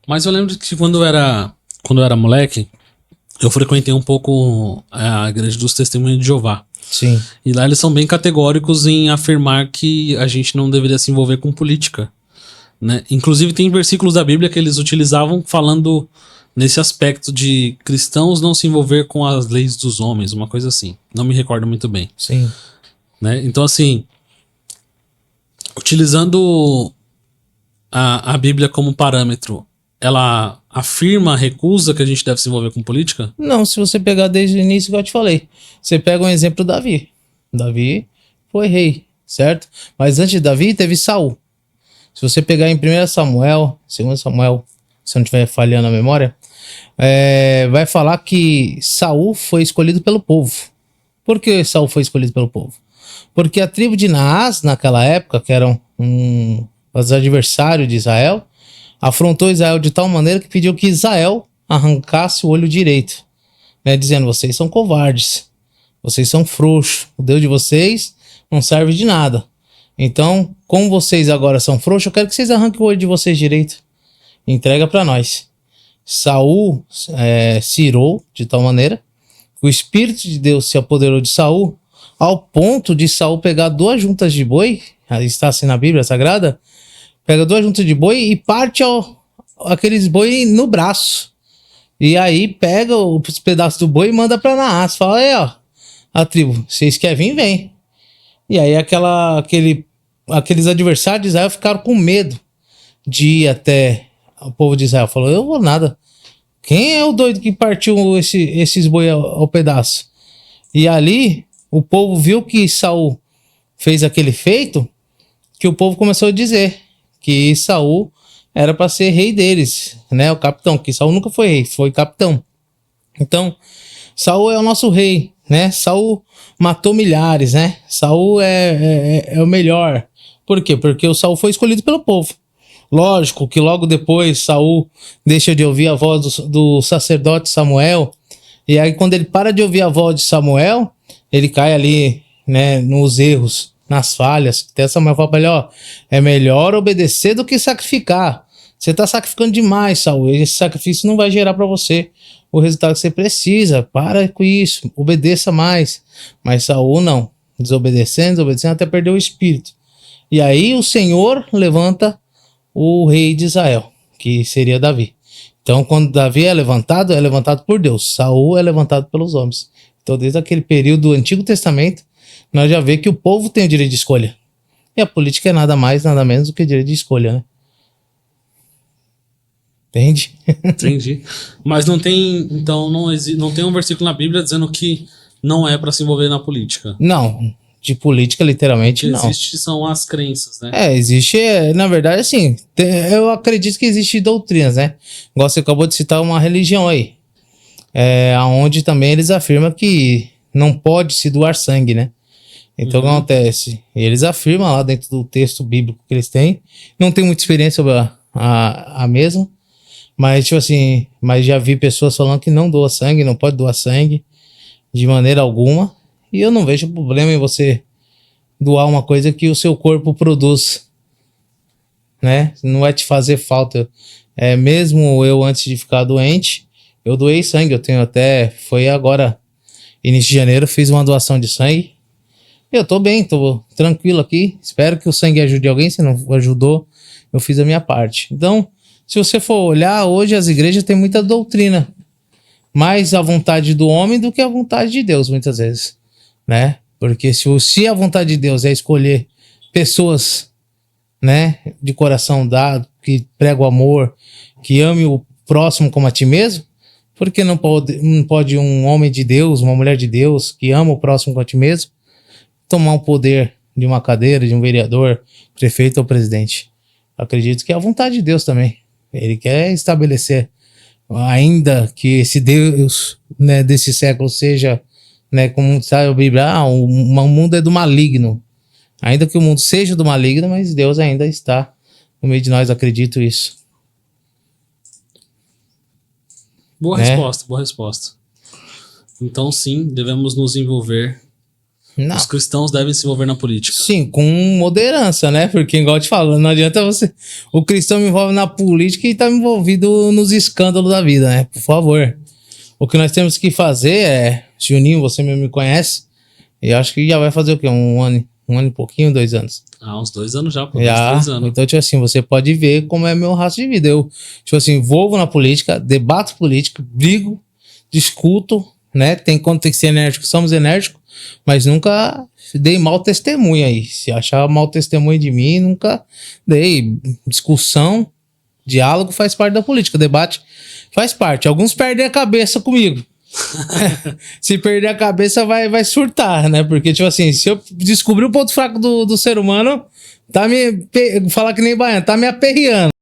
Mas eu lembro que quando eu era moleque, eu frequentei um pouco a igreja dos Testemunhos de Jeová. Sim. E lá eles são bem categóricos em afirmar que a gente não deveria se envolver com política, né? Inclusive tem versículos da Bíblia que eles utilizavam falando nesse aspecto de cristãos não se envolver com as leis dos homens, uma coisa assim. Não me recordo muito bem, Sim. né? Então assim, utilizando a Bíblia como parâmetro, ela afirma, recusa que a gente deve se envolver com política? Não, se você pegar desde o início, igual eu te falei, você pega um exemplo Davi. Davi foi rei, certo? Mas antes de Davi teve Saul. Se você pegar em 1 Samuel, 2 Samuel, se eu não estiver falhando a memória, vai falar que Saul foi escolhido pelo povo. Por que Saul foi escolhido pelo povo? Porque a tribo de Naás, naquela época, que eram os adversários de Israel, afrontou Israel de tal maneira que pediu que Israel arrancasse o olho direito, né, dizendo: vocês são covardes, vocês são frouxos, o Deus de vocês não serve de nada. Então, como vocês agora são frouxos, eu quero que vocês arranquem o olho de vocês direito. Entrega para nós. Saul cirou de tal maneira, o Espírito de Deus se apoderou de Saul, ao ponto de Saul pegar 2 juntas de boi, está assim na Bíblia Sagrada, pega 2 juntas de boi e parte aqueles boi no braço. E aí pega os pedaços do boi e manda pra Naás. Fala: aí, ó, a tribo, vocês querem vir, vem. E aí aqueles adversários de Israel ficaram com medo de ir até o povo de Israel. Falou: eu vou nada. Quem é o doido que partiu esses boi ao pedaço? E ali o povo viu que Saul fez aquele feito, que o povo começou a dizer que Saul era para ser rei deles, né? O capitão, que Saul nunca foi rei, foi capitão. Então, Saul é o nosso rei, né? Saul matou milhares, né? Saul é o melhor. Por quê? Porque o Saul foi escolhido pelo povo. Lógico que logo depois Saul deixa de ouvir a voz do sacerdote Samuel, e aí quando ele para de ouvir a voz de Samuel, ele cai ali, né, nos erros, nas falhas. Até Samuel fala pra ele: ó, é melhor obedecer do que sacrificar. Você tá sacrificando demais, Saul. Esse sacrifício não vai gerar para você o resultado que você precisa. Para com isso, obedeça mais. Mas Saul não, desobedecendo até perder o espírito. E aí o Senhor levanta o rei de Israel, que seria Davi. Então, quando Davi é levantado por Deus. Saul é levantado pelos homens. Então, desde aquele período do Antigo Testamento, nós já vemos que o povo tem o direito de escolha. E a política é nada mais, nada menos do que direito de escolha, né? Entende? Entendi. Mas não tem, então, não tem um versículo na Bíblia dizendo que não é para se envolver na política. Não, de política, literalmente, O que não. existe são as crenças, né? Existe, na verdade, assim, eu acredito que existe doutrinas, né? Igual você acabou de citar uma religião aí, onde também eles afirmam que não pode se doar sangue, né? Então, o que acontece? Eles afirmam lá dentro do texto bíblico que eles têm, não tem muita experiência sobre a mesma, mas, tipo assim, mas já vi pessoas falando que não doa sangue, não pode doar sangue de maneira alguma, e eu não vejo problema em você doar uma coisa que o seu corpo produz, né? Não vai te fazer falta. Mesmo eu, antes de ficar doente, eu doei sangue. Eu tenho foi agora, início de janeiro, fiz uma doação de sangue. Eu tô bem, tô tranquilo aqui. Espero que o sangue ajude alguém. Se não ajudou, eu fiz a minha parte. Então, se você for olhar, hoje as igrejas têm muita doutrina. Mais a vontade do homem do que a vontade de Deus, muitas vezes, né? Porque se a vontade de Deus é escolher pessoas, né, de coração dado, que pregam o amor, que ame o próximo como a ti mesmo, por que não pode um homem de Deus, uma mulher de Deus, que ama o próximo como a ti mesmo, tomar o poder de uma cadeira, de um vereador, prefeito ou presidente? Acredito que é a vontade de Deus também. Ele quer estabelecer, ainda que esse Deus, né, desse século seja, né, como sabe a Bíblia, o mundo é do maligno. Ainda que o mundo seja do maligno, mas Deus ainda está no meio de nós, acredito isso. Boa resposta, boa resposta. Então, sim, devemos nos envolver Não. Os cristãos devem se envolver na política. Sim, com moderância, né? Porque, igual eu te falo, não adianta você. O cristão me envolve na política e tá envolvido nos escândalos da vida, né? Por favor. O que nós temos que fazer é. Juninho, você mesmo me conhece. E acho que já vai fazer o quê? Um ano e pouquinho, 2 anos. Uns 2 anos já, pô. Já. 2 anos. Então, tipo assim, você pode ver como é meu rastro de vida. Eu, tipo assim, envolvo na política, debato política, brigo, discuto, né? Quando tem que ser enérgico, somos enérgicos, mas nunca dei mau testemunho aí. Se achar mau testemunho de mim, nunca dei. Discussão, diálogo faz parte da política, debate faz parte. Alguns perdem a cabeça comigo. Se perder a cabeça, vai surtar, né? Porque, tipo assim, se eu descobrir o ponto fraco do ser humano, falar que nem baiano, tá me aperreando.